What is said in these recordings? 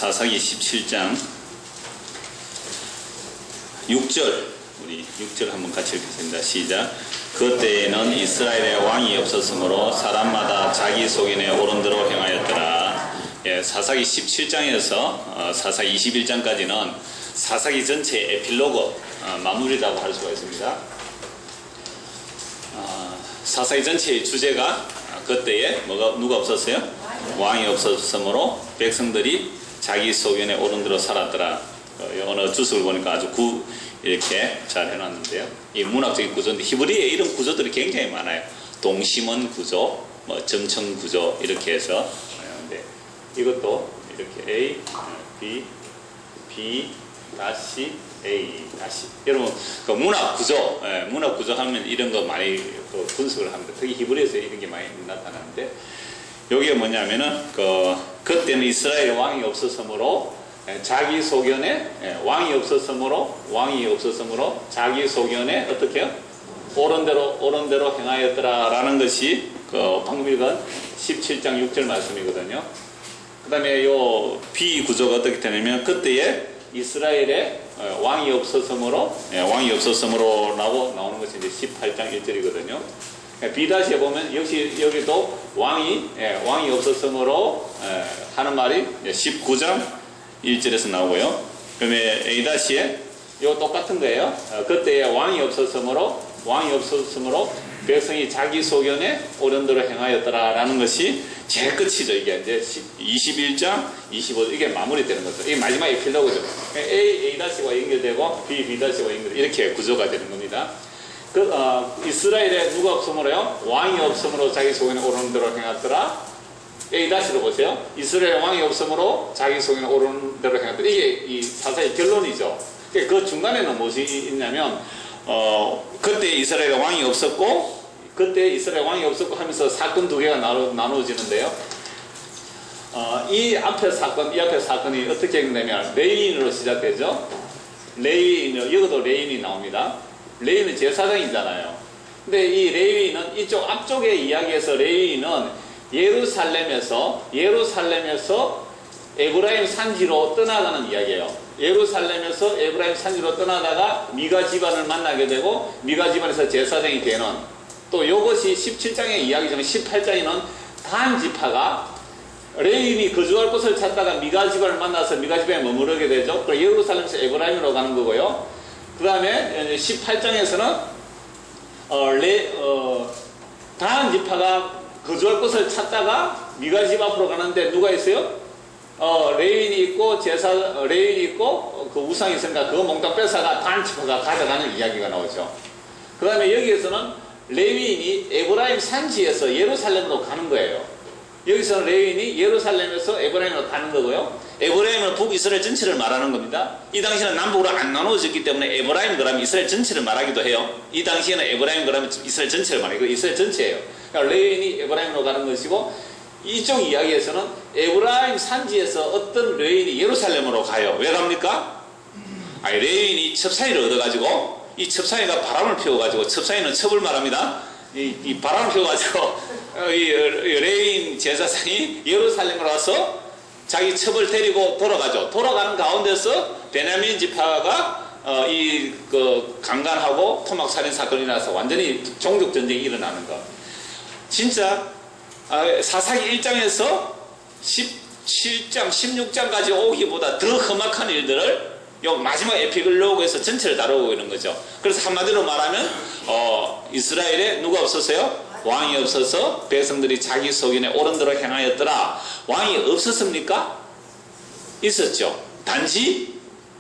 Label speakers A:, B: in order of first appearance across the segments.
A: 사사기 17장 6절, 우리 6절 한번 같이 읽겠습니다. 시작. 그때에는 이스라엘에 왕이 없었으므로 사람마다 자기 소견에 옳은 대로 행하였더라. 예, 사사기 17장에서 사사기 21장까지는 사사기 전체의 에필로그, 마무리라고 할 수가 있습니다. 사사기 전체의 주제가 그때에 누가 없었어요? 왕이 없었으므로 백성들이 자기 소견에 옳은 대로 살았더라. 어느 주석을 보니까 아주 이렇게 잘 해놨는데요. 이 문학적인 구조인데 히브리에 이런 구조들이 굉장히 많아요. 동심원 구조, 점층 구조 이렇게 해서. 근데 이것도 이렇게 A, B, 다시 A, 다시. 여러분 그 문학 구조 하면 이런 거 많이 분석을 합니다. 특히 히브리에서 이런 게 많이 나타나는데 여기에 뭐냐면은 그때는 이스라엘 왕이 없었으므로 자기 소견에 왕이 없었으므로 자기 소견에 어떻게 해요? 옳은 대로 행하였더라라는 것이 방금 읽은 17장 6절 말씀이거든요. 그 다음에 요 B 구조가 어떻게 되냐면 그때에 이스라엘에 왕이 없었으므로 라고 나오는 것이 이제 18장 1절이거든요. B다시에 보면 역시 여기도 왕이 없었으므로 하는 말이 19장 1절에서 나오고요. 그다음에 A다시에 요 똑같은 거예요. 그때에 왕이 없었으므로 백성이 자기 소견에 옳은 대로 행하였더라라는 것이 제일 끝이죠. 이게 이제 21장 25절 이게 마무리되는 거죠. 이게 마지막 에필로그죠. A-A다시와 연결되고 B-B다시와 연결 이렇게 구조가 되는 겁니다. 이스라엘에 누가 없으므로요? 왕이 없으므로 자기 소견에 옳은 대로 행하였더라. A-로 보세요. 이스라엘 왕이 없으므로 자기 소견에 옳은 대로 행하였더라. 이게 이 사사의 결론이죠. 그 중간에는 무엇이 있냐면 그때 이스라엘 왕이 없었고 하면서 사건 두 개가 나누어지는데요. 이 앞에 사건이 어떻게 되냐면 레위인으로 시작되죠. 여기도 레위인이 나옵니다. 레위인은 제사장이잖아요. 근데 이 레위인은 이쪽 앞쪽의 이야기에서 레위인은 예루살렘에서 에브라임 산지로 떠나가는 이야기예요. 예루살렘에서 에브라임 산지로 떠나다가 미가 집안을 만나게 되고 미가 집안에서 제사장이 되는 또 이것이 17장의 이야기지만 18장에는 단 지파가 레위인이 거주할 곳을 찾다가 미가 집안을 만나서 미가 집안에 머무르게 되죠. 그리고 예루살렘에서 에브라임으로 가는 거고요. 그 다음에 18장에서는 단 지파가 거주할 곳을 찾다가 미가 집 앞으로 가는데 누가 있어요? 레위인이 있고 그 우상이 있으니까 그거 몽땅 뺏어가 단 지파가 가져가는 이야기가 나오죠. 그 다음에 여기에서는 레위인이 에브라임 산지에서 예루살렘으로 가는 거예요. 여기서는 레위인이 예루살렘에서 에브라임으로 가는 거고요. 에브라임은 북이스라엘 전체를 말하는 겁니다. 이 당시에는 남북으로 안 나누어졌기 때문에 에브라임 그러면 이스라엘 전체를 말하기도 해요. 이 당시에는 에브라임 그러면 이스라엘 전체를 말해요. 이거 이스라엘 전체예요. 그러니까 레위인이 에브라임으로 가는 것이고 이쪽 이야기에서는 에브라임 산지에서 어떤 레위인이 예루살렘으로 가요. 왜 갑니까? 레위인이 첩사위를 얻어가지고 이 첩사위가 바람을 피워가지고 첩사위는 첩을 말합니다. 이 바람을 피워가지고 이 레위인 제사장이 예루살렘으로 와서 자기 첩을 데리고 돌아가죠. 돌아가는 가운데서 베냐민 지파가 강간하고 토막살인 사건이 나서 완전히 종족 전쟁이 일어나는 거. 진짜 사사기 1장에서 17장, 16장까지 오기보다 더 험악한 일들을 요 마지막 에피글로그에서 전체를 다루고 있는 거죠. 그래서 한마디로 말하면 이스라엘에 누가 없었어요? 왕이 없어서 백성들이 자기 소견에 옳은 대로 행하였더라. 왕이 없었습니까? 있었죠. 단지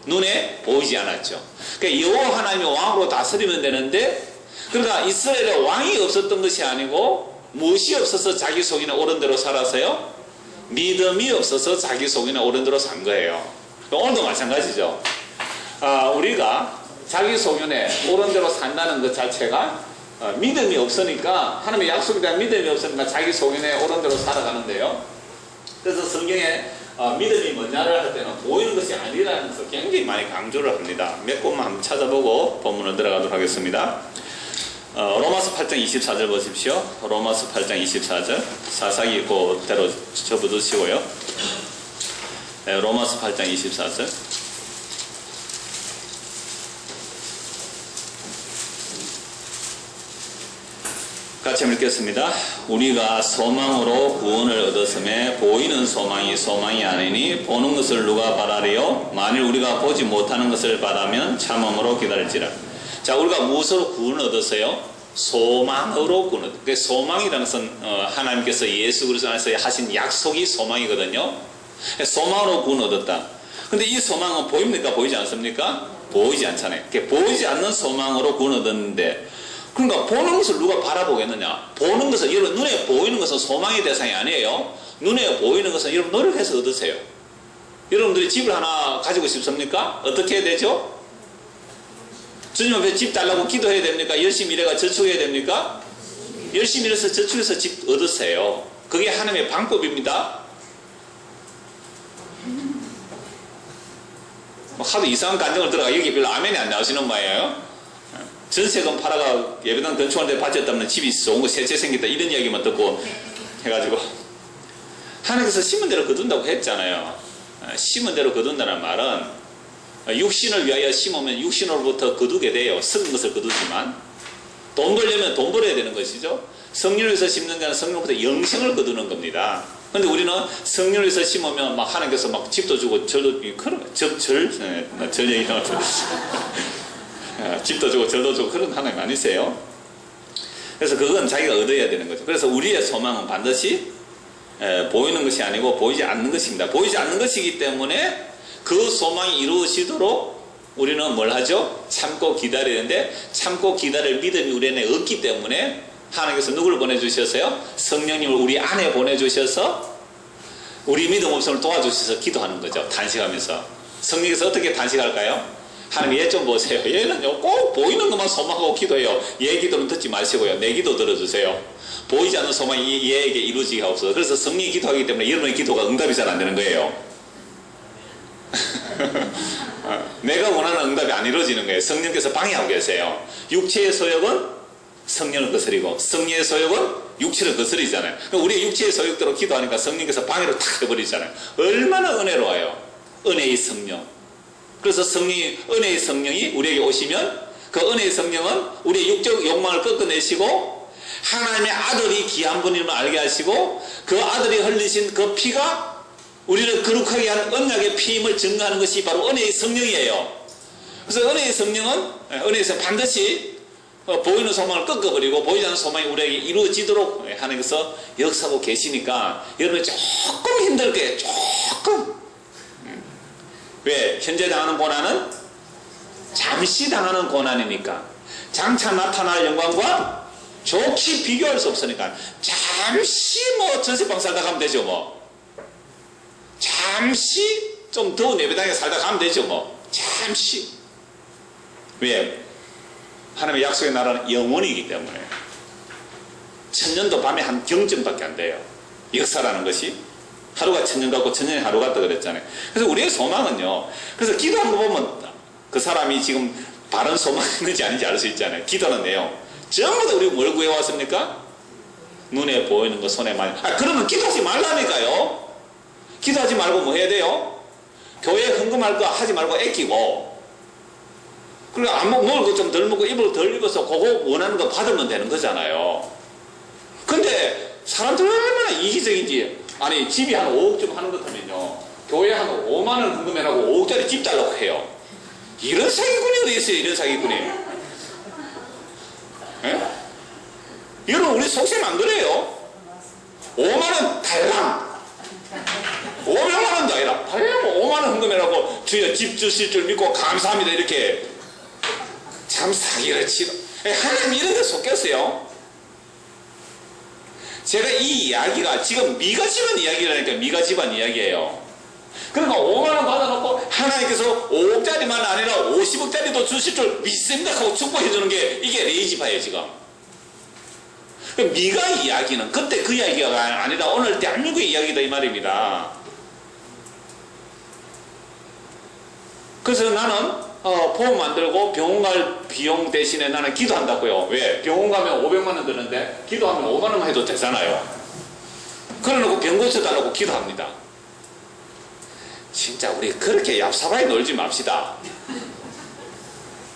A: 눈에 보이지 않았죠. 그러니까 여호와 하나님이 왕으로 다스리면 되는데 그러니까 이스라엘에 왕이 없었던 것이 아니고 무엇이 없어서 자기 소견에 옳은 대로 살았어요? 믿음이 없어서 자기 소견에 옳은 대로 산 거예요. 오늘도 마찬가지죠. 우리가 자기 소견에 옳은 대로 산다는 것 자체가 믿음이 없으니까 하나님의 약속에 대한 믿음이 없으니까 자기 소견에 옳은 대로 살아가는데요. 그래서 성경에 믿음이 뭐냐를 할 때는 보이는 것이 아니라는 것을 굉장히 많이 강조를 합니다. 몇 곳만 한번 찾아보고 본문을 들어가도록 하겠습니다. 로마서 8장 24절 보십시오. 로마서 8장 24절 사사기 그대로 접어두시고요. 로마서 8장 24절. 같이 읽겠습니다. 우리가 소망으로 구원을 얻었음에 보이는 소망이 소망이 아니니 보는 것을 누가 바라리요? 만일 우리가 보지 못하는 것을 바라면 참음으로 기다릴지라. 자, 우리가 무엇으로 구원을 얻었어요? 소망으로 구원을 얻었어요. 소망이라는 것은 하나님께서 예수 그리스도 안에서 하신 약속이 소망이거든요. 소망으로 구원을 얻었다. 근데 이 소망은 보입니까? 보이지 않습니까? 보이지 않잖아요. 보이지 않는 소망으로 구원을 얻었는데, 그러니까 보는 것을 누가 바라보겠느냐? 보는 것은, 여러분 눈에 보이는 것은 소망의 대상이 아니에요. 눈에 보이는 것은 여러분 노력해서 얻으세요. 여러분들이 집을 하나 가지고 싶습니까? 어떻게 해야 되죠? 주님 앞에 집 달라고 기도해야 됩니까? 열심히 일해가 저축해야 됩니까? 열심히 일해서 저축해서 집 얻으세요. 그게 하나님의 방법입니다. 하도 이상한 간증을 들어가 여기 별로 아멘이 안 나오시는 모양이에요. 전세금 팔아가 예배당 건축하는데 바쳤다면 집이 좋은 거 새 집 생겼다 이런 이야기만 듣고 해가지고 하나님께서 심은 대로 거둔다고 했잖아요. 심은 대로 거둔다는 말은 육신을 위하여 심으면 육신으로부터 거두게 돼요. 썩은 것을 거두지만 돈 벌려면 돈 벌어야 되는 것이죠. 성령을 위해서 심는 자는 성령부터 영생을 거두는 겁니다. 근데 우리는 성령을 위해서 심으면 막 하나님께서 막 집도 주고 절도 주고 그런 절 얘기하면 집도 주고 절도 주고 그런 하나님 아니세요? 그래서 그건 자기가 얻어야 되는 거죠. 그래서 우리의 소망은 반드시 보이는 것이 아니고 보이지 않는 것입니다. 보이지 않는 것이기 때문에 그 소망이 이루어지도록 우리는 뭘 하죠? 참고 기다리는데 참고 기다릴 믿음이 우리 안에 없기 때문에 하나님께서 누구를 보내주셨어요? 성령님을 우리 안에 보내주셔서 우리 믿음 없음을 도와주셔서 기도하는 거죠. 단식하면서. 성령께서 어떻게 단식할까요? 하나님 얘 좀 보세요. 얘는요 꼭 보이는 것만 소망하고 기도해요. 얘 기도는 듣지 마시고요. 내 기도 들어주세요. 보이지 않는 소망이 얘에게 이루어지게 하옵소서. 그래서 성령이 기도하기 때문에 여러분의 기도가 응답이 잘 안 되는 거예요. 내가 원하는 응답이 안 이루어지는 거예요. 성령께서 방해하고 계세요. 육체의 소욕은 성령을 거스리고 성령의 소욕은 육체를 거스리잖아요. 우리 육체의 소욕대로 기도하니까 성령께서 방해를 탁 해버리잖아요. 얼마나 은혜로워요. 은혜의 성령. 그래서 은혜의 성령이 우리에게 오시면 그 은혜의 성령은 우리의 육적 욕망을 꺾어내시고 하나님의 아들이 귀한 분임을 알게 하시고 그 아들이 흘리신 그 피가 우리를 거룩하게 한 언약의 피임을 증거하는 것이 바로 은혜의 성령이에요. 그래서 은혜의 성령은 반드시 보이는 소망을 꺾어버리고 보이지 않는 소망이 우리에게 이루어지도록 하나님께서 역사하고 계시니까 여러분이 조금 힘들 거예요. 조금. 왜? 현재 당하는 고난은 잠시 당하는 고난이니까. 장차 나타날 영광과 좋게 비교할 수 없으니까 잠시 뭐 전세방 살다 가면 되죠 뭐. 잠시 좀 더운 예배당에 살다 가면 되죠 뭐. 잠시. 왜? 하나님의 약속의 나라는 영원이기 때문에. 천년도 밤에 한 경전밖에 안 돼요. 역사라는 것이. 하루가 천년 같고 천년이 하루 같다 그랬잖아요. 그래서 우리의 소망은요. 그래서 기도한 거 보면 그 사람이 지금 바른 소망이 있는지 아닌지 알 수 있잖아요. 기도하는 내용. 전부 다 우리 뭘 구해왔습니까? 눈에 보이는 거 손에 많이. 그러면 기도하지 말라니까요. 기도하지 말고 뭐 해야 돼요? 교회 헌금할 거 하지 말고 아끼고. 그리고 안 먹을 거 좀 덜 먹고 입을 덜 입어서 그거 원하는 거 받으면 되는 거잖아요. 근데 사람들 얼마나 이기적인지. 아니 집이 한 5억쯤 하는 것 같으면요 교회 한 5만원 헌금해라고 5억짜리 집 달라고 해요. 이런 사기꾼이 어디 있어요? 이런 사기꾼이. 예? 여러분 우리 속셈 안 그래요? 5만원 달랑 500만원도 아니라 달랑 5만원 헌금해라고 주여 집 주실 줄 믿고 감사합니다 이렇게. 참 사기를 치러 하나님 이런 데 속겠어요? 제가 이 이야기가 지금 미가 집안 이야기라니까 미가 집안 이야기예요. 그러니까 5만원 받아놓고 하나님께서 5억짜리만 아니라 50억짜리도 주실 줄 믿습니다 하고 축복해주는 게 이게 레이지파예요 지금. 미가 이야기는 그때 그 이야기가 아니라 오늘 대한민국의 이야기다 이 말입니다. 그래서 나는 보험 만들고 병원 갈 비용 대신에 나는 기도한다고요. 왜? 병원 가면 500만원 드는데 기도하면 5만원만 해도 되잖아요. 그래 놓고 병 고쳐달라고 기도합니다. 진짜 우리 그렇게 얍삽하게 놀지 맙시다.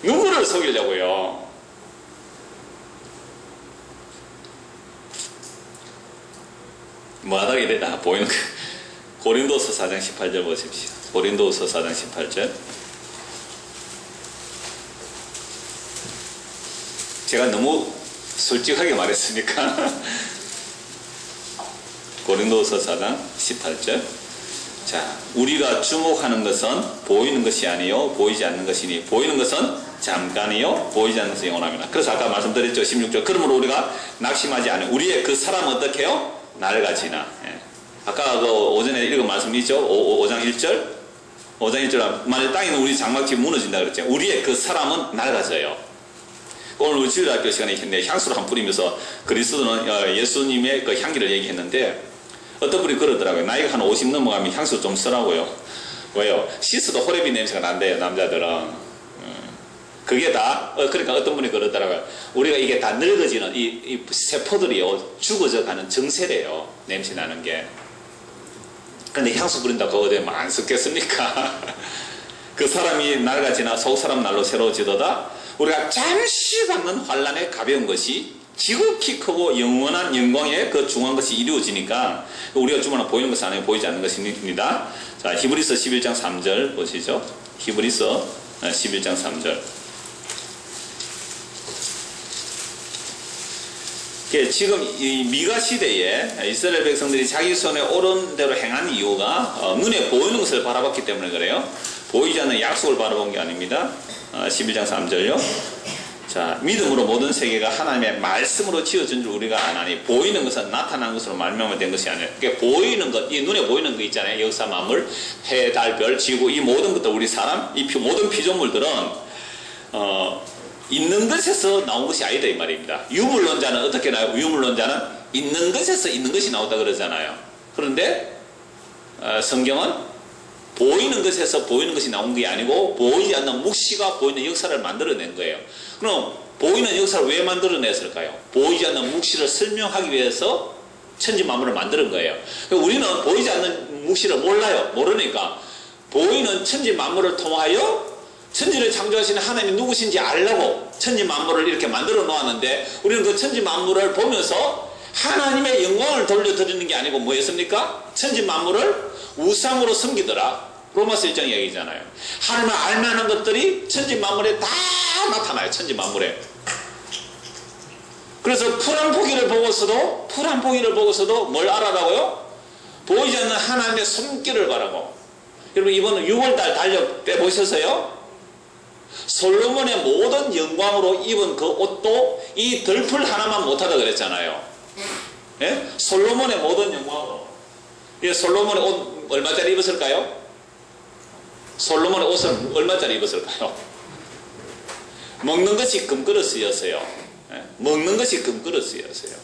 A: 누구를 속이려고요? 뭐하다가 이래다 보이는 거. 고린도서 4장 18절 보십시오. 고린도서 4장 18절. 제가 너무 솔직하게 말했으니까. 고린도서 4장 18절. 자, 우리가 주목하는 것은 보이는 것이 아니요 보이지 않는 것이니 보이는 것은 잠깐이요 보이지 않는 것이 영원합니다. 그래서 아까 말씀드렸죠. 16절. 그러므로 우리가 낙심하지 않아요. 우리의 그 사람은 어떻게 해요? 낡아지나. 예. 아까 그 오전에 읽은 말씀 있죠? 5장 1절? 5장 1절. 만약 땅에 있는 우리 장막집이 무너진다 그랬죠. 우리의 그 사람은 낡아져요. 오늘 우리 주일학교 시간에 했는데 향수를 한 뿌리면서 그리스도는 예수님의 그 향기를 얘기했는데 어떤 분이 그러더라고요. 나이가 한 50 넘어가면 향수 좀 쓰라고요. 왜요? 씻어도 호레비 냄새가 난대요, 남자들은. 그게 다, 그러니까 어떤 분이 그러더라고요. 우리가 이게 다 늙어지는 이 세포들이요, 죽어져 가는 정세래요. 냄새 나는 게. 근데 향수 뿌린다고 어디 안 섞겠습니까? 그 사람이 낡아지나 속 사람 날로 새로워지도다. 우리가 잠시 받는 환란의 가벼운 것이 지극히 크고 영원한 영광의 그 중한 것이 이루어지니까 우리가 주문한 보이는 것은 아니고 보이지 않는 것입니다. 자, 히브리서 11장 3절 보시죠. 히브리서 11장 3절. 지금 이 미가 시대에 이스라엘 백성들이 자기 손에 오른 대로 행한 이유가 눈에 보이는 것을 바라봤기 때문에 그래요. 보이지 않는 약속을 바라본 게 아닙니다. 11장 3절요. 자, 믿음으로 모든 세계가 하나님의 말씀으로 지어진 줄 우리가 아나니 보이는 것은 나타난 것으로 말미암아 된 것이 아니에요. 그러니까 보이는 것, 이 눈에 보이는 거 있잖아요. 역사 만물, 해, 달, 별, 지구 이 모든 것들 우리 사람, 이 모든 피조물들은 있는 것에서 나온 것이 아니다 이 말입니다. 유물론자는 어떻게 나와요? 유물론자는 있는 것에서 있는 것이 나온다 그러잖아요. 그런데 성경은 보이는 것에서 보이는 것이 나온 게 아니고 보이지 않는 묵시가 보이는 역사를 만들어낸 거예요. 그럼 보이는 역사를 왜 만들어냈을까요? 보이지 않는 묵시를 설명하기 위해서 천지 만물을 만드는 거예요. 우리는 보이지 않는 묵시를 몰라요. 모르니까 보이는 천지 만물을 통하여 천지를 창조하시는 하나님이 누구신지 알려고 천지 만물을 이렇게 만들어 놓았는데 우리는 그 천지 만물을 보면서 하나님의 영광을 돌려드리는 게 아니고 뭐였습니까? 천지 만물을 우상으로 섬기더라. 로마서 1장 얘기잖아요. 하나님을 알만한 것들이 천지 만물에 다 나타나요. 천지 만물에. 그래서 풀 한 포기를 보고서도 뭘 알아라고요? 보이지 않는 하나님의 손길을 바라고. 여러분 이번 6월달 달력 빼보셨어요? 솔로몬의 모든 영광으로 입은 그 옷도 이 덜풀 하나만 못하다 그랬잖아요. 예? 솔로몬의 모든 영광으로. 솔로몬의 옷 얼마짜리 입었을까요? 솔로몬의 옷은 얼마짜리 입었을까요? 먹는 것이 금그릇이었어요. 예? 먹는 것이 금그릇이었어요.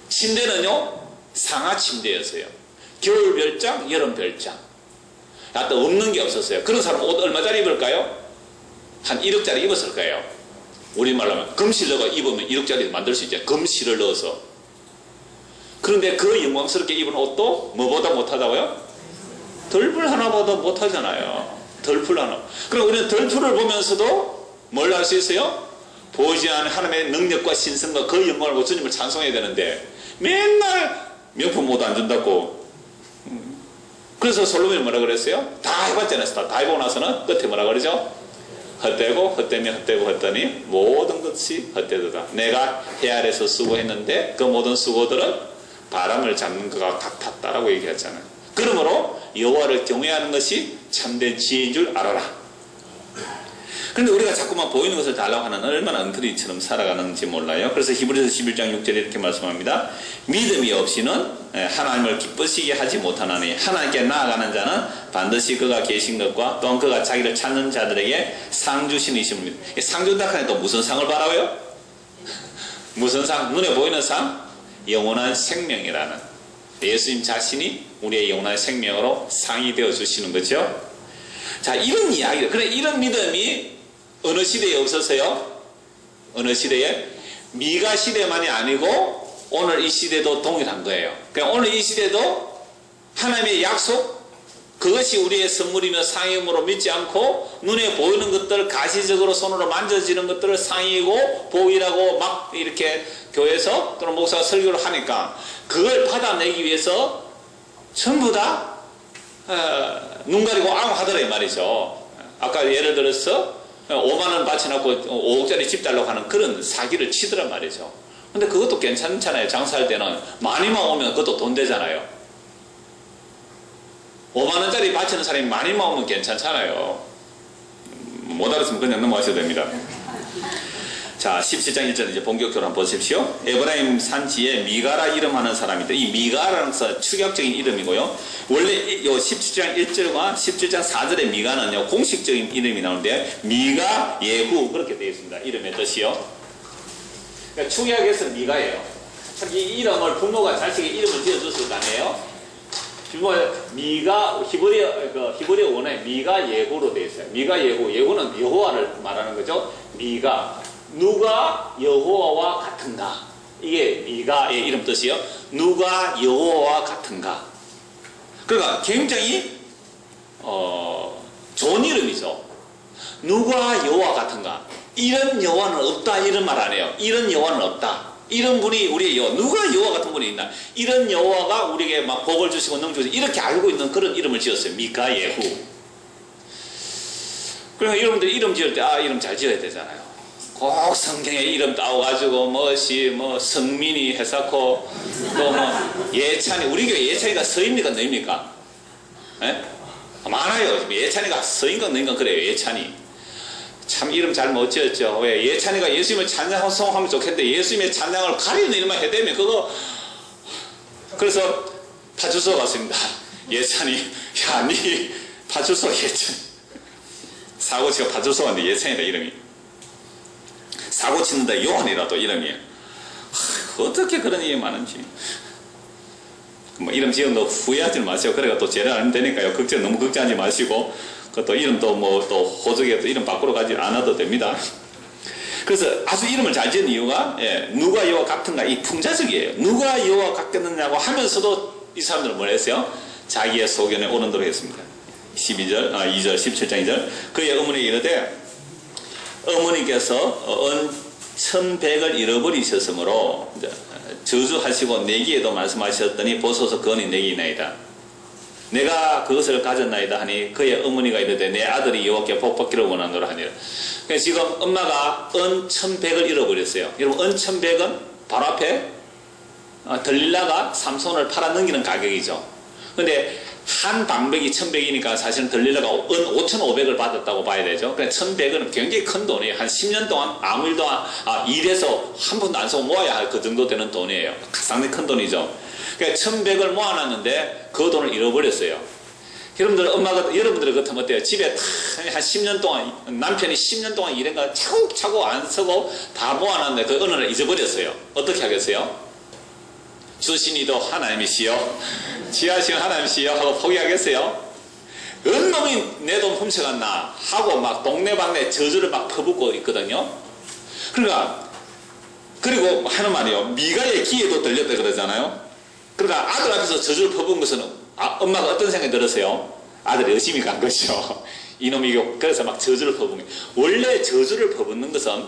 A: 침대는요 상하 침대였어요. 겨울 별장, 여름 별장. 하여튼 없는 게 없었어요. 그런 사람 옷 얼마짜리 입을까요? 한 1억짜리 입었을 거예요. 우리말로 하면 금실러가 입으면 1억짜리 만들 수 있죠. 금실을 넣어서. 그런데 그 영광스럽게 입은 옷도 뭐보다 못하다고요? 덜풀 하나보다 못하잖아요. 덜풀 하나. 그럼 우리는 덜풀을 보면서도 뭘 할 수 있어요? 보이지 않는 하나님의 능력과 신성과 그 영광을 보고 주님을 찬송해야 되는데 맨날 명품 모두 안 준다고. 그래서 솔로몬이 뭐라 그랬어요? 다 해봤잖아요. 다 해보고 나서는 끝에 뭐라 그러죠? 헛되고 헛되면 헛되고 헛되니 모든 것이 헛되도다. 내가 해 아래서 수고했는데 그 모든 수고들은 바람을 잡는 것과 같았다라고 얘기했잖아요. 그러므로 여호와를 경외하는 것이 참된 지혜인 줄 알아라. 그런데 우리가 자꾸만 보이는 것을 달라고 하는 얼마나 엉터리처럼 살아가는지 몰라요. 그래서 히브리서 11장 6절에 이렇게 말씀합니다. 믿음이 없이는 하나님을 기쁘시게 하지 못하나니 하나님께 나아가는 자는 반드시 그가 계신 것과 또한 그가 자기를 찾는 자들에게 상 주시니십니다. 상 준다 하니 또 무슨 상을 바라요? 무슨 상? 눈에 보이는 상? 영원한 생명이라는 예수님 자신이 우리의 영원한 생명으로 상이 되어 주시는 거죠. 자, 이런 이야기들. 그래, 이런 믿음이 어느 시대에 없었어요? 어느 시대에? 미가 시대만이 아니고 오늘 이 시대도 동일한 거예요. 그러니까 오늘 이 시대도 하나님의 약속, 그것이 우리의 선물이며 상임으로 믿지 않고 눈에 보이는 것들, 가시적으로 손으로 만져지는 것들을 상이고 복이라고 막 이렇게 교회에서 또는 목사가 설교를 하니까 그걸 받아내기 위해서 전부 다 눈 가리고 앙하더라 이 말이죠. 아까 예를 들어서 5만 원 바쳐놓고 5억짜리 집 달라고 하는 그런 사기를 치더란 말이죠. 근데 그것도 괜찮잖아요. 장사할 때는 많이만 오면 그것도 돈 되잖아요. 5만 원짜리 바치는 사람이 많이만 오면 괜찮잖아요. 못 알았으면 그냥 넘어가셔도 됩니다. 자, 17장 1절 이제 본격적으로 한번 보십시오. 에브라임 산지에 미가라 이름하는 사람인데, 이 미가라는 축약적인 이름이고요. 원래 요 17장 1절과 17장 4절의 미가는요, 공식적인 이름이 나오는데, 미가 예후, 그렇게 되어 있습니다. 이름의 뜻이요. 그러니까 축약에서 미가예요. 참 이 이름을 부모가 자식의 이름을 지어줬을 거 아니에요? 미가, 히브리어 원어에 미가 예후로 되어 있어요. 미가 예후, 예후는 여호와를 말하는 거죠. 미가. 누가 여호와와 같은가? 이게 미가의 이름 뜻이요. 누가 여호와와 같은가? 그러니까 굉장히 좋은 이름이죠. 누가 여호와 같은가? 이런 여호와는 없다 이런 말 안 해요. 이런 여호와는 없다. 이런 분이 우리의 여호와. 누가 여호와 같은 분이 있나? 이런 여호와가 우리에게 막 복을 주시고 능 주시고 이렇게 알고 있는 그런 이름을 지었어요. 미가 예후. 그러니까 여러분들 이름 지을 때 이름 잘 지어야 되잖아요. 꼭 성경에 이름 따와가지고 성민이 해사코 또 예찬이, 우리 교회 예찬이가 서입니까 너입니까? 예? 많아요. 예찬이가 서인가 너인가 그래요. 예찬이 참 이름 잘 못 지었죠. 왜? 예찬이가 예수님을 찬양하면 좋겠는데 예수님의 찬양을 가리는 일만 해대면 그거. 그래서 파주소 갔습니다. 예찬이, 야, 니 파주소 예찬. 사고치가 파주소 왔는데 예찬이다 이름이. 사고 치는데 요한이라도 이름이에요. 어떻게 그런 일이 많은지. 이름 지은 거 후회하지 마시고, 그래가 또 죄를 안 되니까요. 너무 걱정하지 마시고, 그것도 이름 또 호적에 또 이름 바꾸러 가지 않아도 됩니다. 그래서 아주 이름을 잘 지은 이유가, 누가 여호와 같은가, 이 풍자적이에요. 누가 여호와 같겠느냐고 하면서도 이 사람들은 뭘 했어요? 자기의 소견에 오른 대로 했습니다. 2절, 17장 2절. 그의 어머니 이르되, 어머니께서 천백을 잃어버리셨으므로 저주하시고 내기에도 말씀하셨더니 보소서 그언이 내기나이다. 내가 그것을 가졌나이다 하니 그의 어머니가 이르되 내 아들이 여호와께 복받기를 원하노라 하니라. 그러니까 지금 엄마가 천백을 잃어버렸어요. 여러분 천백은 바로 앞에 들릴라가 삼손을 팔아 넘기는 가격이죠. 근데 한 방백이 1,100이니까 사실은 들릴라가 5,500을 받았다고 봐야 되죠. 그러니까 1,100은 굉장히 큰 돈이에요. 한 10년 동안 아무 일도 일해서 한 번도 안 쓰고 모아야 할 그 정도 되는 돈이에요. 상당히 큰 돈이죠. 그러니까 1,100을 모아놨는데 그 돈을 잃어버렸어요. 여러분들 같으면 어때요? 집에 한 10년 동안 남편이 10년 동안 일한 거 차곡차곡 안 쓰고 다 모아놨는데 그 어느 날 잊어버렸어요. 어떻게 하겠어요? 주신이도 하나님이시여 지하신 하나님이시여 하고 포기하겠어요? 은놈이 내 돈 훔쳐갔나 하고 막 동네방네 저주를 막 퍼붓고 있거든요. 그러니까 그리고 하는 말이요, 미가의 귀에도 들렸다 그러잖아요. 그러니까 아들 앞에서 저주를 퍼부은 것은 엄마가 어떤 생각이 들었어요? 아들이 의심이 간 것이죠. 이놈이 그래서 막 저주를 퍼부은 거예요. 원래 저주를 퍼붓는 것은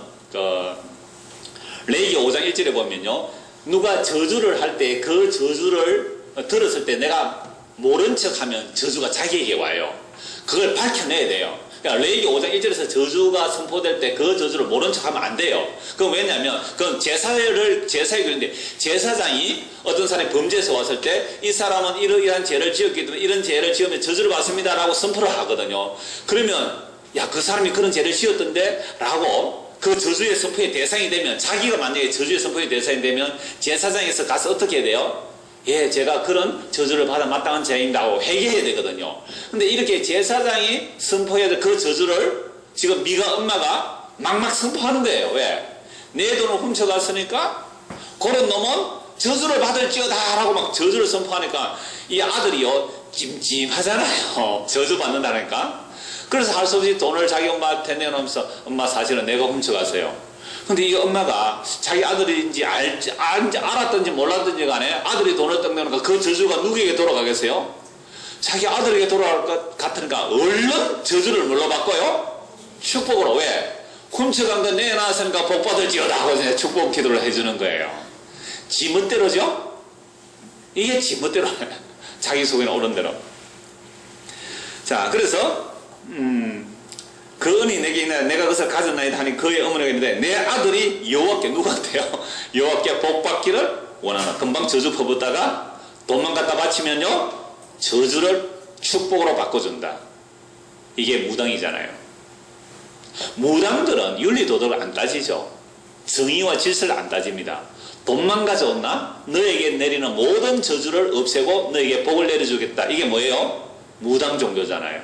A: 레위기 5장 1절에 보면요, 누가 저주를 할 때 그 저주를 들었을 때 내가 모른 척하면 저주가 자기에게 와요. 그걸 밝혀내야 돼요. 그러니까 레위기 5장 1절에서 저주가 선포될 때 그 저주를 모른 척하면 안 돼요. 그건 왜냐하면 그건 제사의 글인데 제사장이 어떤 사람이 범죄에서 왔을 때 이 사람은 이러이러한 죄를 지었기 때문에 이런 죄를 지으면 저주를 받습니다 라고 선포를 하거든요. 그러면 야, 그 사람이 그런 죄를 지었던데 라고 그 저주의 선포의 대상이 되면, 자기가 만약에 저주의 선포의 대상이 되면 제사장에서 가서 어떻게 해야 돼요? 예, 제가 그런 저주를 받아 마땅한 죄인다 고 회개해야 되거든요. 근데 이렇게 제사장이 선포해야 될 그 저주를 지금 미가 엄마가 막막 선포하는 거예요. 왜? 내 돈을 훔쳐갔으니까 그런 놈은 저주를 받을지어다 라고 막 저주를 선포하니까 이 아들이요 찜찜하잖아요. 저주 받는다니까. 그래서 할 수 없이 돈을 자기 엄마한테 내놓으면서 엄마 사실은 내가 훔쳐갔어요. 근데 이 엄마가 자기 아들인지 알았든지 몰랐든지 간에 아들이 돈을 떡내놓으니까 그 저주가 누구에게 돌아가겠어요? 자기 아들에게 돌아갈 것 같으니까 얼른 저주를 뭘로 바꿔요? 축복으로. 왜? 훔쳐간 건 내 낳았으니까 복 받을지어다 하고 이제 축복 기도를 해주는 거예요. 지멋대로죠? 이게 지멋대로 자기 속에는 옳은 대로. 자, 그래서 그 은이 내게 있나 내가 그것을 가졌나이다 하니 그의 어머니가 있는데 내 아들이 여호와께 누구한테요? 여호와께 복 받기를 원하나. 금방 저주 퍼붓다가 돈만 갖다 바치면요 저주를 축복으로 바꿔준다. 이게 무당이잖아요. 무당들은 윤리도덕을 안 따지죠. 정의와 질서를 안 따집니다. 돈만 가져온나 너에게 내리는 모든 저주를 없애고 너에게 복을 내려주겠다. 이게 뭐예요? 무당 종교잖아요.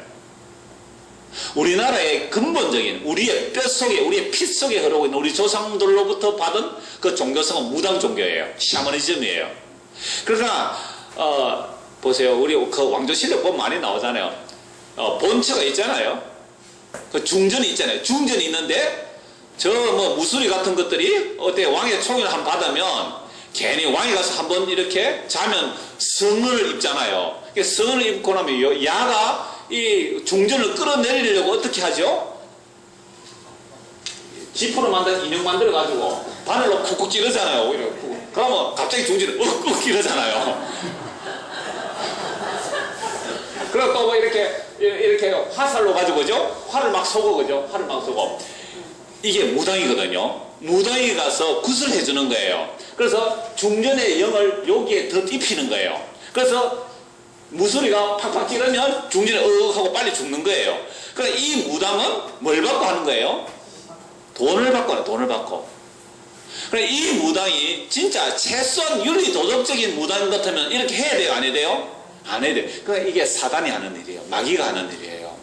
A: 우리나라의 근본적인 우리의 뼛속에 우리의 피 속에 흐르고 있는 우리 조상들로부터 받은 그 종교성은 무당 종교예요. 샤머니즘이에요. 그러나 보세요. 우리 그 왕조실록 보면 많이 나오잖아요. 본처가 있잖아요. 그 중전이 있잖아요. 중전이 있는데 저 뭐 무술이 같은 것들이 어때 왕의 총애를 한번 받으면 괜히 왕이 가서 한번 이렇게 자면 성을 입잖아요. 성을 입고 나면 야가 이 중전을 끌어내리려고 어떻게 하죠? 지프로 만든 인형 만들어 가지고 바늘로 쿡쿡 찌르잖아요. 오히려 쿡쿡. 그러면 갑자기 중전을 윽윽 찌르잖아요. 그리고 또 뭐 이렇게 화살로 가지고죠. 활을 막 쏘고 그죠? 활을 막 쏘고. 이게 무당이거든요. 무당이 가서 굿을 해주는 거예요. 그래서 중전의 영을 여기에 더 입히는 거예요. 그래서 무소리가 팍팍 찌르면 중전에 하고 빨리 죽는 거예요. 그러니까 이 무당은 뭘 받고 하는 거예요? 돈을 받고 하는, 돈을 받고. 그러니까 이 무당이 진짜 최소한 윤리 도덕적인 무당 같으면 이렇게 해야 돼요? 안 해야 돼요? 안 해야 돼요. 그러니까 이게 사단이 하는 일이에요. 마귀가 하는 일이에요.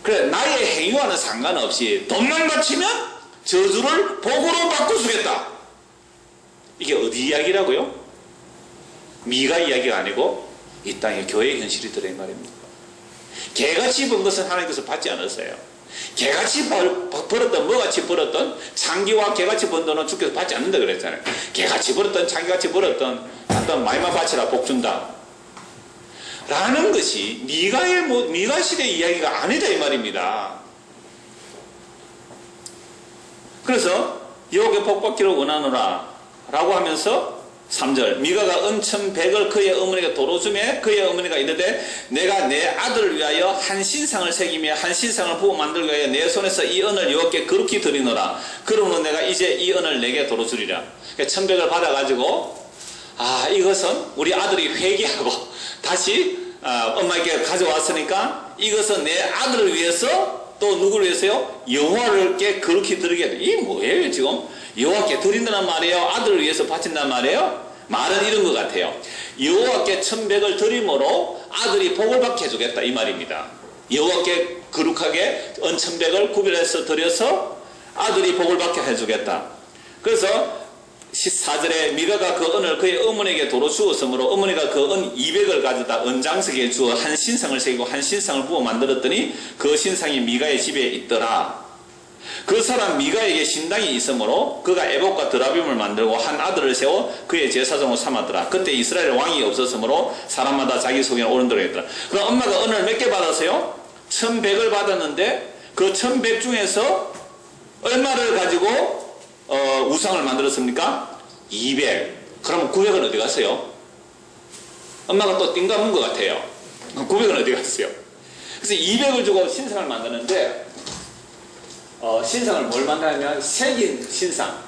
A: 그래, 나의 행위와는 상관없이 돈만 바치면 저주를 복으로 바꿔주겠다. 이게 어디 이야기라고요? 미가 이야기가 아니고 이 땅의 교회의 현실이 들어있는 말입니다. 개같이 번 것은 하나님께서 받지 않았어요. 개같이 벌었던 뭐같이 벌었던 창기와 개같이 번 돈은 주께서 받지 않는다 그랬잖아요. 개같이 벌었던 창기같이 벌었던 어떤 마이만 바치라 복 준다 라는 것이 미가 시대의 이야기가 아니다 이 말입니다. 그래서 여호와께 복 받기를 원하노라 라고 하면서 3절 미가가 은천백을 그의 어머니가 도로 주매 그의 어머니가 있는데 내가 내 아들을 위하여 한 신상을 새기며 한 신상을 부어 만들기 위하여 내 손에서 이 은을 여호와께 거룩히 드리노라. 그러므로 내가 이제 이 은을 내게 도로 주리라. 천백을 받아가지고 이것은 우리 아들이 회개하고 다시 엄마에게 가져왔으니까 이것은 내 아들을 위해서 또 누구를 위해서요? 여호와께 거룩히 드리게 돼. 이게 뭐예요 지금? 여호와께 드린다는 말이에요? 아들을 위해서 바친다는 말이에요? 말은 이런 것 같아요. 여호와께 천백을 드림으로 아들이 복을 받게 해주겠다 이 말입니다. 여호와께 거룩하게 은천백을 구별해서 드려서 아들이 복을 받게 해주겠다. 그래서 14절에 미가가 그 은을 그의 어머니에게 도로 주었으므로 어머니가 그 은 200을 가져다 은장석에 주어 한 신상을 새기고 한 신상을 부어 만들었더니 그 신상이 미가의 집에 있더라. 그 사람 미가에게 신당이 있으므로 그가 에봇과 드라빔을 만들고 한 아들을 세워 그의 제사장으로 삼았더라. 그때 이스라엘 왕이 없었으므로 사람마다 자기 속에는 옳은 대로 했더라. 그럼 엄마가 은을 몇 개 받았어요? 1100을 받았는데 그 1100 중에서 얼마를 가지고 우상을 만들었습니까? 200. 그럼 900은 어디 갔어요? 엄마가 또 띵가문 것 같아요. 900은 어디 갔어요? 그래서 200을 주고 신상을 만드는데 신상을 뭘 만드냐면 색인 신상.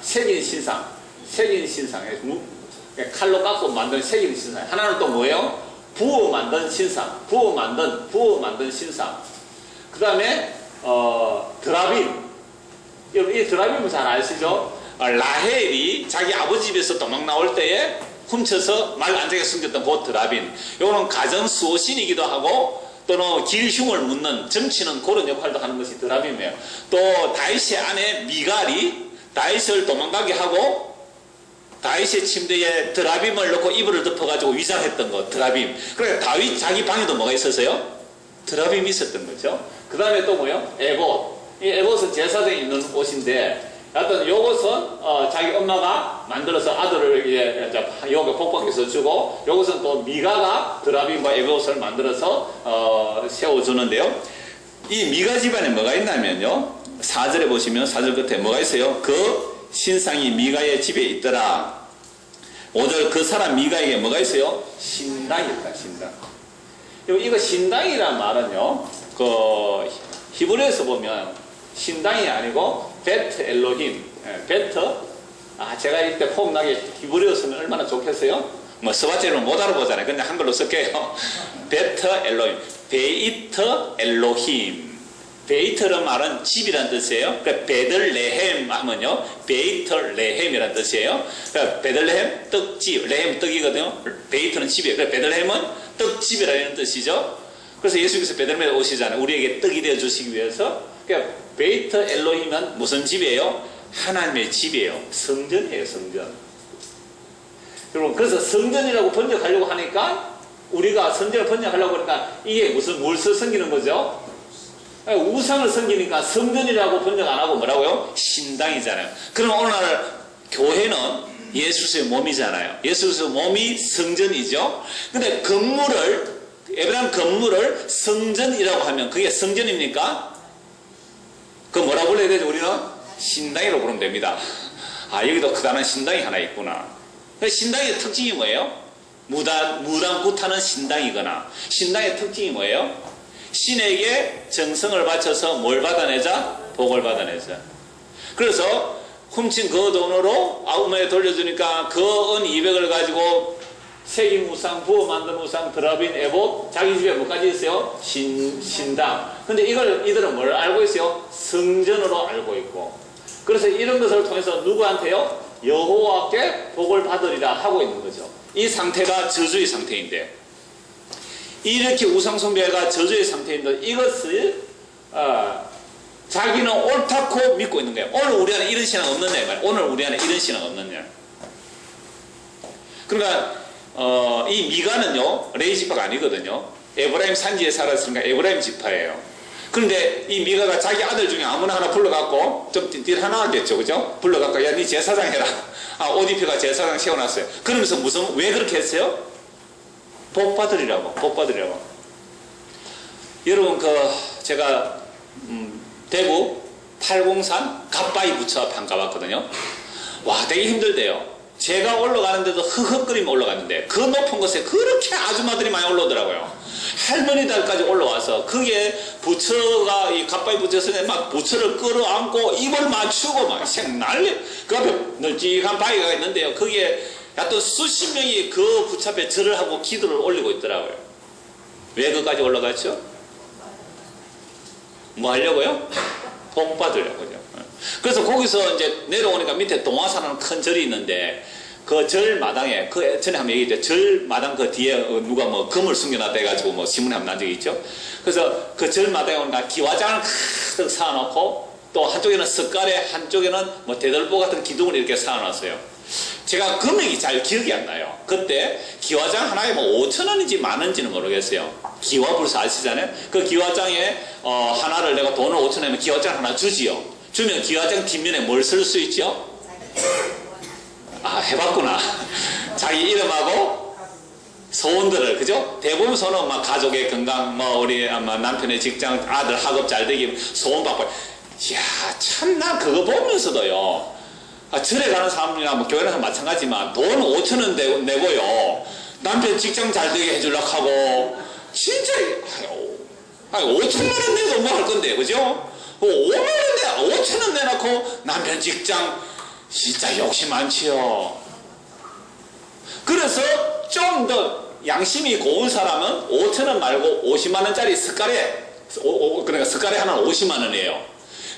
A: 칼로 깎고 만든 색인 신상. 하나는 또 뭐예요? 부어 만든 신상. 부어 만든 신상. 그 다음에 드라빔. 이 드라빔은 잘 아시죠? 라헬이 자기 아버지 집에서 도망 나올 때에 훔쳐서 말 안되게 숨겼던 그 드라빔. 요거는 가정 수호신이기도 하고 또는 길흉을 묻는 점치는 그런 역할도 하는 것이 드라빔이에요. 또 다윗의 아내 미갈이 다윗을 도망가게 하고 다윗의 침대에 드라빔을 넣고 이불을 덮어가지고 위장했던 거 드라빔. 그러니까 다윗 자기 방에도 뭐가 있었어요? 드라빔이 있었던 거죠. 그 다음에 또 뭐요? 에봇. 이 에봇은 제사장에 있는 옷인데, 하여튼 요것은 자기 엄마가 만들어서 아들을 이제 여기 복박해서 주고, 요것은 또 미가가 드라빔과 에베옷을 만들어서 세워주는데요. 이 미가 집안에 뭐가 있냐면요, 4절에 보시면 4절 끝에 뭐가 있어요? 그 신상이 미가의 집에 있더라. 5절 그 사람 미가에게 뭐가 있어요? 신당이 있다. 신당. 이거 신당이란 말은요, 그 히브리에서 보면 신당이 아니고 베트 엘로힘, 베트, 제가 이때 폼나게 히브리어 쓰면 얼마나 좋겠어요? 뭐 스바체로 못 알아보잖아요. 근데 한글로 쓸게요. 베트 엘로힘, 베이트 엘로힘. 베이트란 말은 집이란 뜻이에요. 그러니까 베들레헴 하면요, 베이트레헴이란 뜻이에요. 그러니까 베들레헴 떡집, 레헴 떡이거든요. 베이트는 집이에요. 그러니까 베들레헴은 떡집이라는 뜻이죠. 그래서 예수께서 베들레헴에 오시잖아요. 우리에게 떡이 되어 주시기 위해서. 그러니까 베이트 엘로힘은 무슨 집이에요? 하나님의 집이에요. 성전이에요, 성전. 여러분, 그래서 성전이라고 번역하려고 하니까, 우리가 성전을 번역하려고 하니까 이게 뭘 섬기는 거죠? 우상을 섬기니까 성전이라고 번역 안 하고 뭐라고요? 신당이잖아요. 그럼 오늘날 교회는 예수의 몸이잖아요. 예수의 몸이 성전이죠. 근데 에브라임 건물을 성전이라고 하면 그게 성전입니까? 그 뭐라고 불러야 되죠? 우리는 신당이라고 부르면 됩니다. 여기도 크다는 신당이 하나 있구나. 신당의 특징이 뭐예요? 무당구타는 신당이거나, 신당의 특징이 뭐예요? 신에게 정성을 바쳐서 뭘 받아내자? 복을 받아내자. 그래서 훔친 그 돈으로 아우메에 돌려주니까 그 은 200을 가지고 새긴 우상, 부어 만든 우상, 드라빈, 에봇, 자기 집에 뭐까지 있어요? 신당. 근데 이들은 뭘 알고 있어요? 성전으로 알고 있고. 그래서 이런 것을 통해서 누구한테요? 여호와께 복을 받으리라 하고 있는 거죠. 이 상태가 저주의 상태인데, 이렇게 우상숭배가 저주의 상태인데, 이것을 자기는 옳다고 믿고 있는 거예요. 오늘 우리 안에 이런 신앙 없느냐 말이에요. 오늘 우리 안에 이런 신앙 없느냐. 그러니까 이 미가는요, 레위 지파가 아니거든요. 에브라임 산지에 살았으니까 에브라임 지파예요. 그런데 이 미가가 자기 아들 중에 아무나 하나 불러갖고, 좀 딜 하나 하겠죠, 그죠? 불러갖고, 야, 니 제사장 해라. 오디페가 제사장 세워놨어요. 그러면서 왜 그렇게 했어요? 복 받으리라고. 여러분, 제가 대구 팔공산 갓바위 부처 앞에 한 가봤거든요. 와, 되게 힘들대요. 제가 올라가는데도 흐흐거리면 올라갔는데, 그 높은 곳에 그렇게 아줌마들이 많이 올라오더라고요. 할머니들까지 올라와서, 그게 부처가, 이 갓바위 부처에서 막 부처를 끌어안고 입을 맞추고 막 난리. 그 앞에 널찍한 바위가 있는데요. 거기에 또 수십 명이 그 부처 앞에 절을 하고 기도를 올리고 있더라고요. 왜 거기까지 올라갔죠? 뭐 하려고요? 복 받으려고요. 그래서 거기서 이제 내려오니까 밑에 동화산하는 큰 절이 있는데, 그 절 마당에, 그 전에 한번 얘기했죠. 절 마당 그 뒤에 누가 뭐 금을 숨겨놨다 해가지고 뭐 신문에 한번 난 적이 있죠. 그래서 그 절 마당에 오니까 기와장을 가득 쌓아놓고, 또 한쪽에는 석가래, 한쪽에는 뭐 대들보 같은 기둥을 이렇게 쌓아놨어요. 제가 금액이 잘 기억이 안 나요. 그때 기와장 하나에 뭐 5,000원인지 만원인지는 모르겠어요. 기와 불사 아시잖아요. 그 기와장에 하나를 내가 돈을 5,000원이면 기와장 하나 주지요. 주면 기와장 뒷면에 뭘 쓸 수 있죠? 해봤구나. 자기 이름하고 소원들을, 그죠? 대부분 소원은 막 가족의 건강, 뭐 우리 아마 남편의 직장, 아들 학업 잘 되기 소원 받고. 이야, 참 난 그거 보면서도요, 절에 가는 사람이나 뭐 교회는 마찬가지지만 돈 5,000원 내고요, 남편 직장 잘 되게 해주려고 하고, 진짜 5천만 원 내도 뭐 할 건데, 그죠? 5,000원 내놓고 남편 직장, 진짜 욕심 많지요. 그래서 좀 더 양심이 고운 사람은 5,000원 말고 50만 원짜리 석가래, 그러니까 석가래 하나는 50만 원이에요.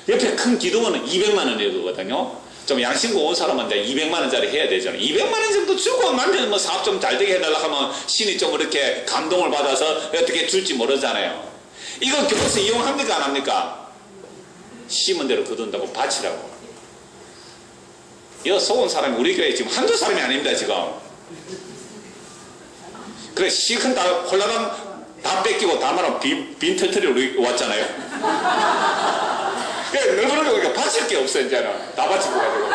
A: 옆에 큰 기둥은 200만 원이거든요. 좀 양심 고운 사람은 이제 200만 원짜리 해야 되잖아요. 200만 원 정도 주고 남편 뭐 사업 좀 잘 되게 해달라고 하면 신이 좀 이렇게 감동을 받아서 어떻게 줄지 모르잖아요. 이거 교회에서 이용합니까, 안 합니까? 심은 대로 거둔다고 바치라고. 여 속은 사람이 우리 교회에 지금 한두 사람이 아닙니다, 지금. 그래, 시큰 다 홀라당 다 뺏기고 다 말하면 빈 털털이로 왔잖아요. 그래, 너그러면 바칠 게 없어, 이제는. 다 바치고 가지고.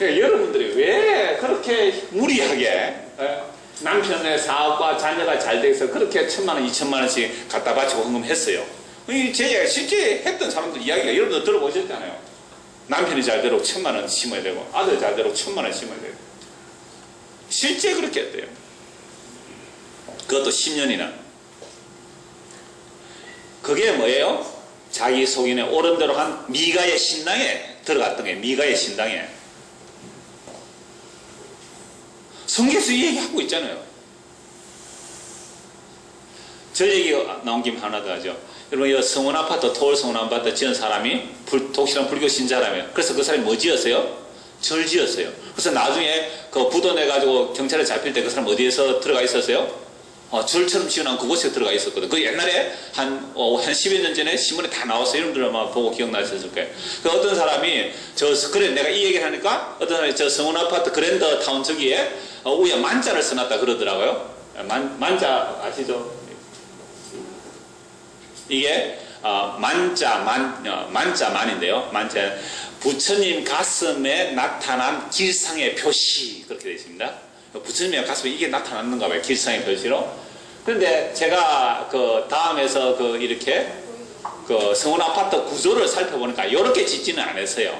A: 그러니까 여러분들이 왜 그렇게 무리하게 남편의 사업과 자녀가 잘 돼서 그렇게 1,000만 원, 2,000만 원씩 갖다 바치고 헌금했어요. 제가 실제 했던 사람들 이야기가 여러분들 들어보셨잖아요. 남편이 잘 되도록 1,000만 원 심어야 되고 아들 잘 되도록 1,000만 원 심어야 되고 실제 그렇게 했대요. 그것도 10년이나. 그게 뭐예요? 자기 속인에 옳은 대로 한 미가의 신당에 들어갔던 게 미가의 신당에. 성경에서 이 얘기하고 있잖아요. 저 얘기 나온 김에 하나 더 하죠. 여러분, 이 성원 아파트, 토월 성원 아파트 지은 사람이 독실한 불교 신자라며. 그래서 그 사람이 뭐 지었어요? 절 지었어요. 그래서 나중에 그 부도 내가지고 경찰에 잡힐 때 그 사람 어디에서 들어가 있었어요? 절처럼 지어놓은 그곳에 들어가 있었거든. 그 옛날에 한 10여 년 전에 신문에 다 나왔어요. 여러분들 아마 보고 기억나셨을 거예요. 그 어떤 사람이, 그래, 내가 이 얘기를 하니까 어떤 사람이 저 성원 아파트 그랜드 타운 저기에 위에 만자를 써놨다 그러더라고요. 만자 아시죠? 이게 만자만인데요. 만자, 부처님 가슴에 나타난 길상의 표시, 그렇게 되어 있습니다. 부처님의 가슴에 이게 나타났는가 봐요. 길상의 표시로. 그런데 제가 그 다음에서 이렇게 성원 아파트 구조를 살펴보니까 이렇게 짓지는 않았어요.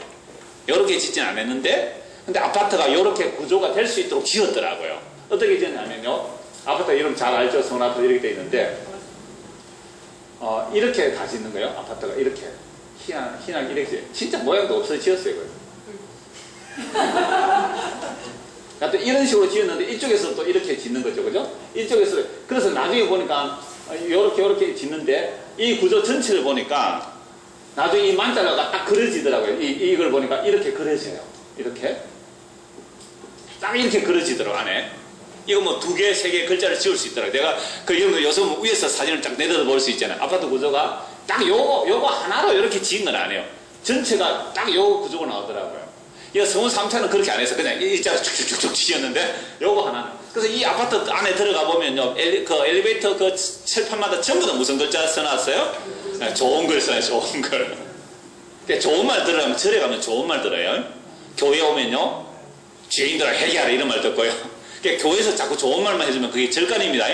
A: 이렇게 짓지는 않았는데, 근데 아파트가 이렇게 구조가 될 수 있도록 지었더라고요. 어떻게 지었냐면요. 아파트 이름 잘 알죠? 성원 아파트 이렇게 되어 있는데, 이렇게 다 짓는 거예요. 아파트가 이렇게. 희낙 이렇게. 진짜 모양도 없어 지었어요. 또 이런 식으로 지었는데 이쪽에서 또 이렇게 짓는 거죠. 그죠? 이쪽에서. 그래서 나중에 보니까 요렇게 짓는데 이 구조 전체를 보니까 나중에 이 만자가 딱 그려지더라고요. 이걸 보니까 이렇게 그려져요. 이렇게. 딱 이렇게 그려지더라고요. 안에. 이거 뭐 2개, 3개 글자를 지을 수 있더라고요. 내가 요즘 위에서 사진을 쫙 내려다 볼 수 있잖아요. 아파트 구조가 딱 요거 하나로 이렇게 지은 건 아니에요. 전체가 딱 요 구조가 나오더라고요. 이 성원 3차는 그렇게 안 해서 그냥 일자로 쭉쭉쭉 지었는데 요거 하나는. 그래서 이 아파트 안에 들어가 보면요. 엘리베이터 그 칠판마다 전부 다 무슨 글자 써놨어요? 좋은 글 써요. 좋은 글. 그러니까 좋은 말 들으면 절에 가면 좋은 말 들어요. 교회 오면요. 죄인들아 회개하라 이런 말 듣고요. 그러니까 교회에서 자꾸 좋은 말만 해주면 그게 절간입니다.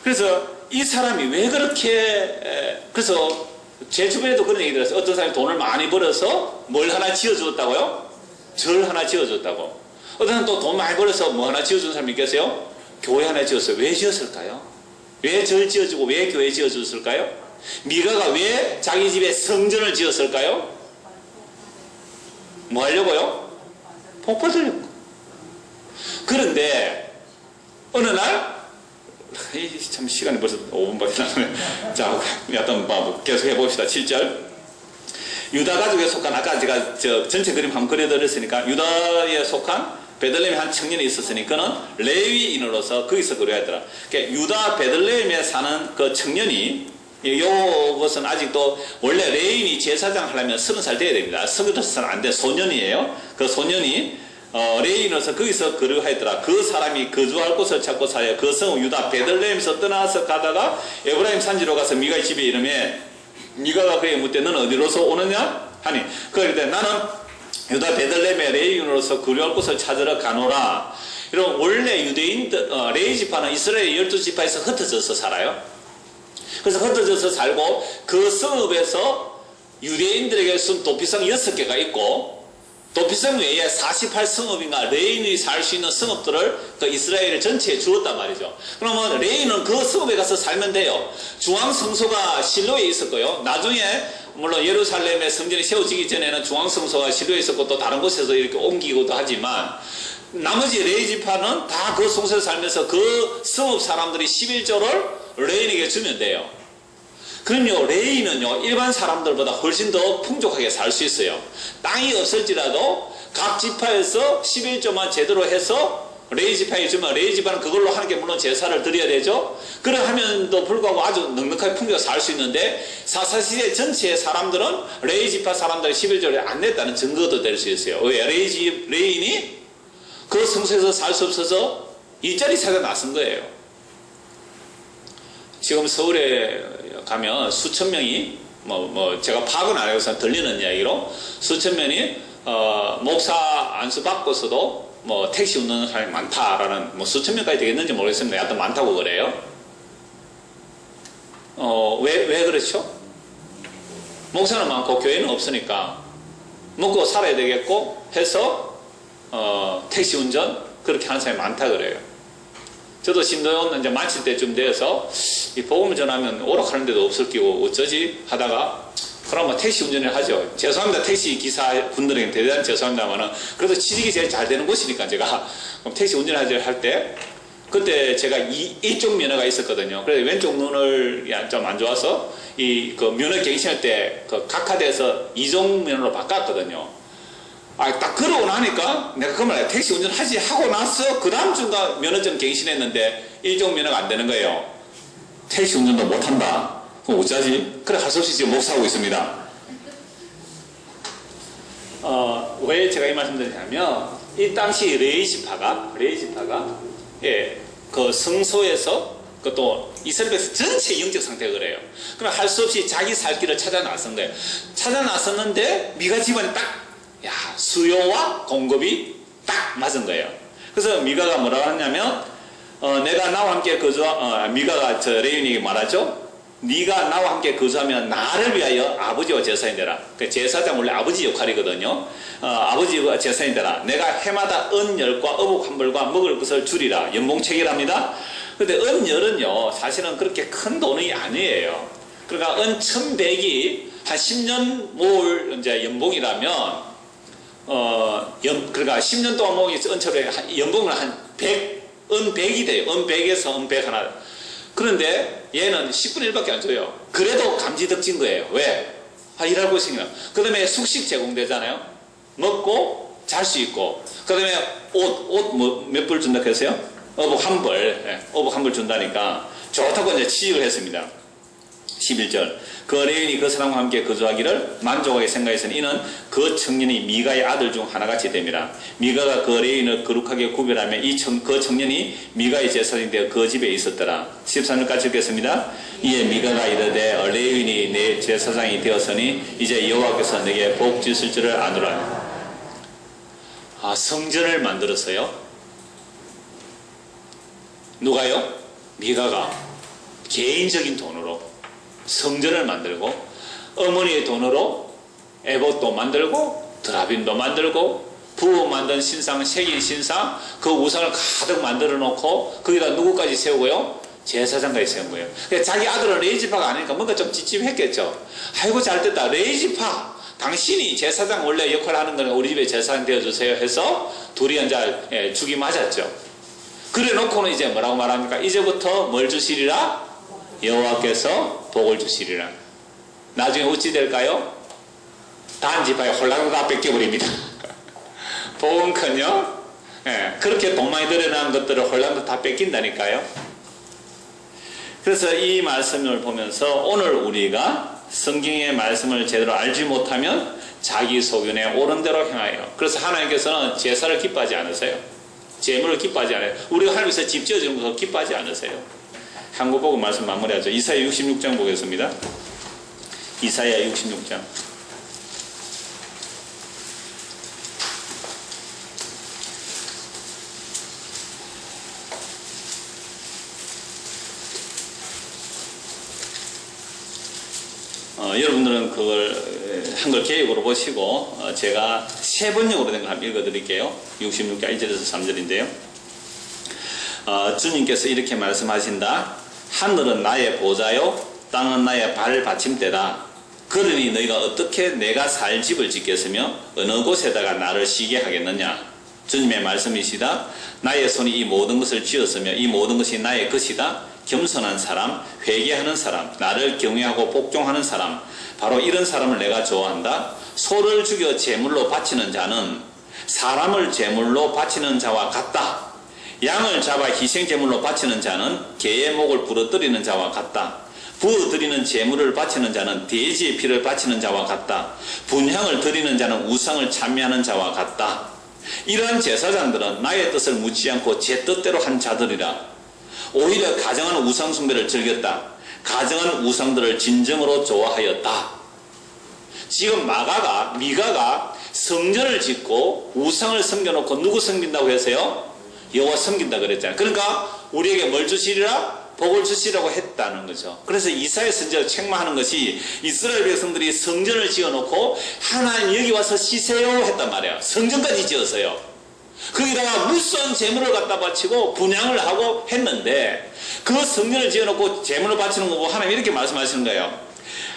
A: 그래서 이 사람이 왜 그렇게 그래서 제 주변에도 그런 얘기 들었어요. 어떤 사람이 돈을 많이 벌어서 뭘 하나 지어줬다고요? 절 하나 지어줬다고. 어떤 사람은 또 돈 많이 벌어서 뭐 하나 지어준 사람이 있겠어요? 교회 하나 지었어요. 왜 지었을까요? 왜 절 지어주고 왜 교회 지어줬을까요? 미가가 왜 자기 집에 성전을 지었을까요? 뭐 하려고요? 복 받으려고. 그런데 어느 날 참 시간이 벌써 5분밖에 남았네. 자, 일단 계속 해봅시다. 7절. 유다 가족에 속한, 아까 제가 전체 그림 한번 그려드렸으니까 유다에 속한 베들레헴에 한 청년이 있었으니 그는 레위인으로서 거기서 그려야더라. 그러니까 유다 베들레헴에 사는 그 청년이, 요것은 아직도 원래 레위인이 제사장 하려면 30살 돼야 됩니다. 30살 안 돼. 소년이에요. 그 소년이 레위인으로서 거기서 거류하였더라. 그 사람이 거주할 곳을 찾고 사여 그 성읍 유다 베들레헴에서 떠나서 가다가 에브라임 산지로 가서 미가의 집에 이르매 미가가 그에게 묻되 너는 어디로서 오느냐 하니 그러되 나는 유다 베들레헴의 레위인으로서 거류할 곳을 찾으러 가노라. 이런 원래 유대인들 레위 지파는 이스라엘 12지파에서 흩어져서 살아요. 그래서 흩어져서 살고 그 성읍에서 유대인들에게 쓴 도피성 6개가 있고 도피성 외에 48성읍인가 레인이 살 수 있는 성읍들을 그 이스라엘 전체에 주었단 말이죠. 그러면 레인은 그 성읍에 가서 살면 돼요. 중앙성소가 실로에 있었고요. 나중에 물론 예루살렘의 성전이 세워지기 전에는 중앙성소가 실로에 있었고 또 다른 곳에서 이렇게 옮기기도 하지만 나머지 레위 지파는 다 그 성소에 살면서 그 성읍 사람들이 11조를 레인에게 주면 돼요. 그럼요, 레위는요, 일반 사람들보다 훨씬 더 풍족하게 살 수 있어요. 땅이 없을지라도 각 지파에서 11조만 제대로 해서 레위 지파에 주면 레위 지파는 그걸로 하나님께 물론 제사를 드려야 되죠. 그러하면도 불구하고 아주 넉넉하게 풍족하게 살 수 있는데 사사시대 전체의 사람들은 레위 지파 사람들이 11조를 안 냈다는 증거도 될 수 있어요. 왜? 레위인이 그 성소에서 살 수 없어서 일자리 사가 나선 거예요. 지금 서울에 가면 수천 명이 제가 파악은 안 해서 들리는 이야기로 수천 명이 목사 안수 받고서도 뭐 택시 운전하는 사람이 많다라는, 뭐 수천 명까지 되겠는지 모르겠습니다. 하여튼 많다고 그래요. 왜 그렇죠? 목사는 많고 교회는 없으니까 먹고 살아야 되겠고 해서 택시 운전 그렇게 하는 사람이 많다 그래요. 저도 신도원 이제 마칠 때쯤 되어서 이 복음을 전하면 오락하는 데도 없을 끼고 어쩌지 하다가 그럼 택시 운전을 하죠. 죄송합니다. 택시 기사 분들에게 대단히 죄송합니다만은 그래도 취직이 제일 잘 되는 곳이니까 제가 그럼 택시 운전을 할 때 그때 제가 이쪽 면허가 있었거든요. 그래서 왼쪽 눈을 좀 안 좋아서 그 면허 갱신할 때 그 각하돼서 이종 면허로 바꿨거든요. 딱 그러고 나니까 내가 그 말이야. 택시 운전하지 하고 나서 그 다음 주가 면허증 갱신했는데 일종 면허가 안 되는 거예요. 택시 운전도 못한다. 그럼 어쩌지? 그래 할 수 없이 지금 목사하고 있습니다. 왜 제가 이 말씀을 드리냐면 이 당시 레이지파가 예, 그 성소에서 그것도 이스라엘 백성 전체 영적 상태가 그래요. 그럼 할 수 없이 자기 살 길을 찾아 나선 거예요. 찾아 나섰는데 미가 집안이 딱 수요와 공급이 딱 맞은 거예요. 그래서 미가가 뭐라고 하냐면 내가 나와 함께 미가가 레윈에게 말하죠. 네가 나와 함께 거주하면 나를 위하여 아버지와 제사인 되라. 그 제사장 원래 아버지 역할이거든요. 아버지와 제사인 되라. 내가 해마다 은열과 어복 한벌과 먹을 것을 주리라. 연봉책이랍니다. 근데 은열은요 사실은 그렇게 큰 돈이 아니에요. 그러니까 은 1100이 한 10년 모을 이제 연봉이라면 그러니까 10년 동안 모은 은처럼 연봉은 한 100, 은 100이 돼요. 은 100에서 은 100 하나. 그런데 얘는 10분의 1밖에 안 줘요. 그래도 감지덕진 거예요. 왜? 일하고 있으니까. 그 다음에 숙식 제공되잖아요. 먹고 잘 수 있고. 그 다음에 옷 몇 불 준다고 했어요? 어복 한 벌. 어복 한 벌 준다니까. 좋다고 이제 취직을 했습니다. 11절. 그 레윈이 그 사람과 함께 거주하기를 만족하게 생각했으니 이는 그 청년이 미가의 아들 중 하나같이 됨이라. 미가가 그 레윈을 거룩하게 구별하며 그 청년이 미가의 제사장이 되어 그 집에 있었더라. 13절까지 읽겠습니다. 이에 미가가 이르되 레윈이 내 제사장이 되었으니 이제 여호와께서 내게 복 주실 줄을 아노라. 성전을 만들었어요. 누가요? 미가가 개인적인 돈으로 성전을 만들고 어머니의 돈으로 에봇도 만들고 드라빔도 만들고 부어 만든 신상, 새긴 신상, 그 우상을 가득 만들어 놓고 거기다 누구까지 세우고요? 제사장까지 세운 거예요. 그러니까 자기 아들은 레이지파가 아니니까 뭔가 좀 찝찝했겠죠. 아이고 잘됐다. 레이지파 당신이 제사장 원래 역할을 하는 거는 우리 집에 제사장 되어주세요 해서 둘이 이제 죽이 맞았죠. 그래 놓고는 이제 뭐라고 말합니까? 이제부터 뭘 주시리라? 여호와께서 복을 주시리라. 나중에 어찌 될까요? 단지파에 홀라당 다 뺏겨버립니다. 복은커녕 그렇게 돈 많이 들여놓은 것들을 홀라당 다 뺏긴다니까요. 그래서 이 말씀을 보면서 오늘 우리가 성경의 말씀을 제대로 알지 못하면 자기 소견에 옳은 대로 행하여. 그래서 하나님께서는 제사를 기뻐하지 않으세요. 재물을 기뻐하지 않아요. 우리가 하나님께서 집 지어주는 것을 기뻐하지 않으세요. 한국 보고 말씀 마무리하죠. 이사야 66장 보겠습니다. 이사야 66장. 여러분들은 그걸 한글 개역으로 보시고 제가 세 번역으로 된 걸 한번 읽어드릴게요. 66장 1절에서 3절인데요. 주님께서 이렇게 말씀하신다. 하늘은 나의 보좌요 땅은 나의 발 받침대다. 그러니 너희가 어떻게 내가 살 집을 짓겠으며 어느 곳에다가 나를 쉬게 하겠느냐. 주님의 말씀이시다. 나의 손이 이 모든 것을 지었으며 이 모든 것이 나의 것이다. 겸손한 사람, 회개하는 사람, 나를 경외하고 복종하는 사람, 바로 이런 사람을 내가 좋아한다. 소를 죽여 제물로 바치는 자는 사람을 제물로 바치는 자와 같다. 양을 잡아 희생 제물로 바치는 자는 개의 목을 부러뜨리는 자와 같다. 부어드리는 제물을 바치는 자는 돼지의 피를 바치는 자와 같다. 분향을 드리는 자는 우상을 찬미하는 자와 같다. 이러한 제사장들은 나의 뜻을 묻지 않고 제 뜻대로 한 자들이라. 오히려 가정한 우상 숭배를 즐겼다. 가정한 우상들을 진정으로 좋아하였다. 지금 미가가 성전을 짓고 우상을 섬겨놓고 누구 섬긴다고 했어요? 여호와 섬긴다 그랬잖아요. 그러니까 우리에게 뭘 주시리라? 복을 주시라고 했다는 거죠. 그래서 이사야 선지자가 책망하는 것이 이스라엘 백성들이 성전을 지어놓고 하나님 여기 와서 쉬세요 했단 말이에요. 성전까지 지었어요. 거기다가 무수한 재물을 갖다 바치고 분향을 하고 했는데 그 성전을 지어놓고 재물을 바치는 거 보고 하나님 이렇게 말씀하시는 거예요.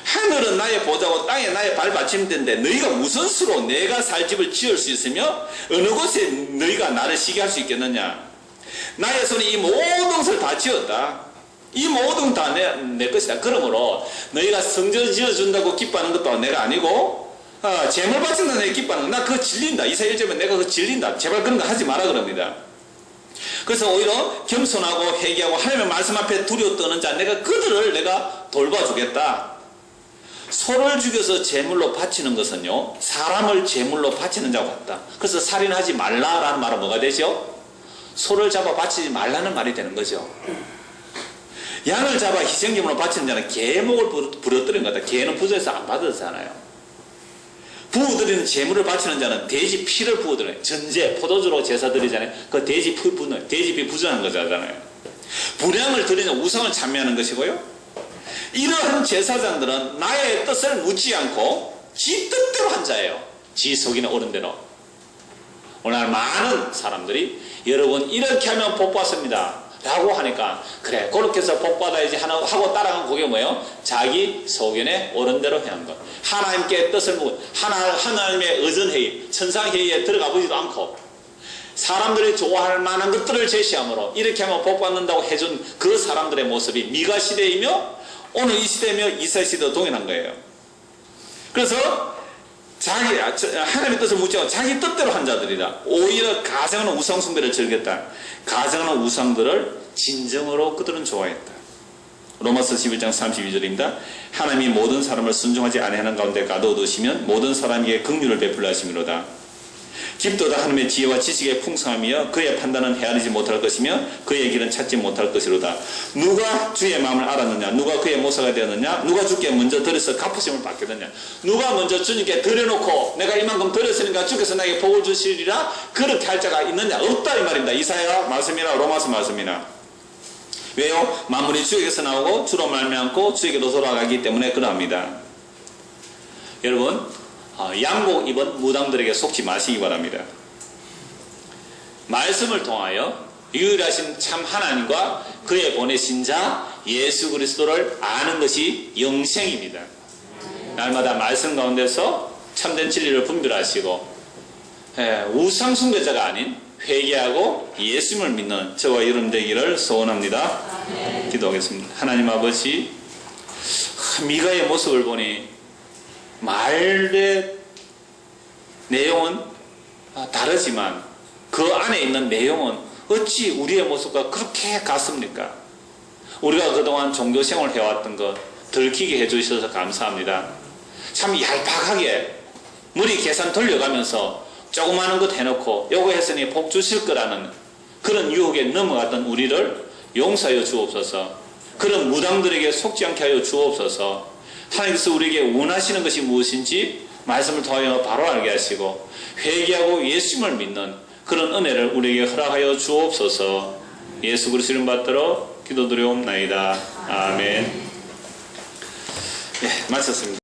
A: 하늘은 나의 보좌고 땅에 나의 발받침대인데 너희가 무슨 수로 내가 살 집을 지을 수 있으며 어느 곳에 너희가 나를 쉬게 할 수 있겠느냐. 나의 손이 이 모든 것을 다 지었다. 이 모든 다 내 것이다. 그러므로 너희가 성전을 지어준다고 기뻐하는 것도 내가 아니고 재물 바친다 내가 기뻐하는 거 나 그거 질린다. 이사야 1절에 내가 그거 질린다. 제발 그런 거 하지 마라 그럽니다. 그래서 오히려 겸손하고 회개하고 하나님의 말씀 앞에 두려워 떠는 자 내가 그들을 내가 돌봐주겠다. 소를 죽여서 제물로 바치는 것은요 사람을 제물로 바치는 자와 같다. 그래서 살인하지 말라라는 말은 뭐가 되죠? 소를 잡아 바치지 말라는 말이 되는 거죠. 양을 잡아 희생제물로 바치는 자는 계목을 부러뜨린 거다. 개는 부조해서 안 받았잖아요. 부어드리는 제물을 바치는 자는 돼지 피를 부어드려요. 전제 포도주로 제사 드리잖아요. 그 돼지 피 부는 돼지 피 부정한 거잖아요. 분향을 드리는 우상을 찬미하는 것이고요. 이러한 제사장들은 나의 뜻을 묻지 않고 지 뜻대로 한 자예요. 지 속이는 옳은 대로. 오늘 많은 사람들이 여러분 이렇게 하면 복 받습니다 라고 하니까 그래 그렇게 해서 복 받아야지 하고 따라간 그게 뭐예요? 자기 소견에 옳은 대로 행한 것. 하나님께 뜻을 묻고 하나님의 의전회의 천상회의에 들어가 보지도 않고 사람들이 좋아할 만한 것들을 제시함으로 이렇게 하면 복 받는다고 해준 그 사람들의 모습이 미가 시대이며 오늘 이 시대며 이스라엘 시대도 동일한 거예요. 그래서 하나님의 뜻을 묻지 않고 자기 뜻대로 한 자들이다. 오히려 가정하는 우상 숭배를 즐겼다. 가정하는 우상들을 진정으로 그들은 좋아했다. 로마서 11장 32절입니다. 하나님이 모든 사람을 순종하지 아니하는 가운데 가둬두시면 모든 사람에게 긍휼을 베풀려 하심이로다. 깊도다 하나님의 지혜와 지식의 풍성함이여 그의 판단은 헤아리지 못할 것이며 그의 길은 찾지 못할 것이로다. 누가 주의 마음을 알았느냐? 누가 그의 모사가 되었느냐? 누가 주께 먼저 드려서 갚으심을 받겠느냐? 누가 먼저 주님께 드려놓고 내가 이만큼 드렸으니까 주께서 나에게 복을 주시리라 그렇게 할 자가 있느냐? 없다 이 말입니다. 이사야 말씀이나 로마서 말씀이나. 왜요? 만물이 주에게서 나오고 주로 말미암고 주에게로 돌아가기 때문에 그러합니다. 여러분 양복 입은 무당들에게 속지 마시기 바랍니다. 말씀을 통하여 유일하신 참 하나님과 그의 보내신 자 예수 그리스도를 아는 것이 영생입니다. 날마다 말씀 가운데서 참된 진리를 분별하시고 우상 숭배자가 아닌 회개하고 예수님을 믿는 저와 여러분 되기를 소원합니다. 기도하겠습니다. 하나님 아버지, 미가의 모습을 보니 말의 내용은 다르지만 그 안에 있는 내용은 어찌 우리의 모습과 그렇게 같습니까? 우리가 그동안 종교생활을 해왔던 것 들키게 해주셔서 감사합니다. 참 얄팍하게 머리 계산 돌려가면서 조그마한 것 해놓고 요거 했으니 복 주실 거라는 그런 유혹에 넘어갔던 우리를 용서하여 주옵소서. 그런 무당들에게 속지 않게 하여 주옵소서. 하나님께서 우리에게 원하시는 것이 무엇인지 말씀을 통하여 바로 알게 하시고 회개하고 예수님을 믿는 그런 은혜를 우리에게 허락하여 주옵소서. 예수 그리스도 이름 받들어 기도드리옵나이다. 아멘. 예, 마쳤습니다.